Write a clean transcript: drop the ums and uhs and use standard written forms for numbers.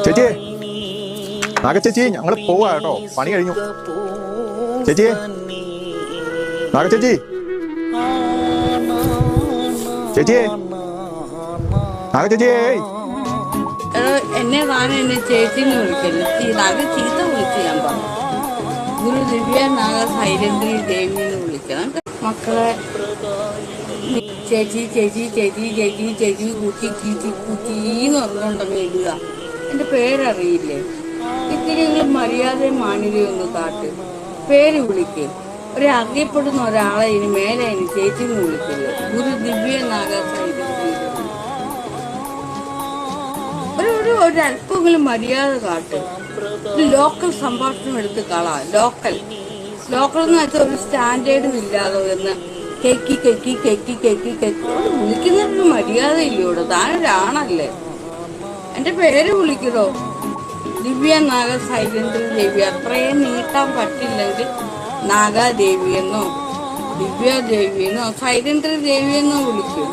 ചേച്ചി, നാഗച്ചേച്ചി, ഞങ്ങൾ പോവാ കേട്ടോ, പണി കഴിഞ്ഞു. ചേച്ചി, നാഗച്ചേച്ചി, ചേച്ചി, നാഗച്ചേച്ചി. എന്നെ കാണാൻ എന്നെ ചേച്ചിന്ന് വിളിക്കരുത്, ചീത്ത വിളിച്ച് ഞാൻ പറഞ്ഞു. ഗുരു ദിവ്യ നാഗ സൈലന്റി ദേവിന്ന് വിളിക്കണം. മക്കളെ ചേച്ചി ചേച്ചി ചേച്ചി ചേച്ചി ചേച്ചി കുച്ചി കീച്ചി കുച്ചിന്ന് പറഞ്ഞുകൊണ്ടങ്ങ് ഇടുക. എൻ്റെ പേരറിയില്ലേ? ഇത്തിരിയെങ്കിലും മര്യാദയും മാന്യതയും ഒന്ന് കാട്ട്. പേര് വിളിക്ക്. അറിയപ്പെടുന്ന ഒരാളെ ഇനി മേലെ ഇനി ചേച്ചിന്ന് വിളിക്കില്ല. ഗുരു ദിവ്യ നാഗ സൈലന്റി ഒരല്പമെങ്കിലും മര്യാദ കാട്ട്. ലോക്കൽ സംഭാഷണം എടുത്ത് കളാ. ലോക്കൽ എന്ന് വെച്ചാൽ ഒരു സ്റ്റാൻഡേർഡും ഇല്ലാതെ എന്ന് കേക്കി കേക്കി കേക്കി കേക്കി കേക്കി വിളിക്കുന്നതിന് മര്യാദ ഇല്ലൂടെ. താനൊരാണല്ലേ, എൻ്റെ പേര് വിളിക്കണോ? ദിവ്യ നാഗ സൈലന്റി ദേവി. അത്രയും നീട്ടാൻ പറ്റില്ലെങ്കിൽ നാഗാദേവിയെന്നോ ദിവ്യ ദേവിയെന്നോ സൈലന്റി ദേവിയെന്നോ വിളിക്കും.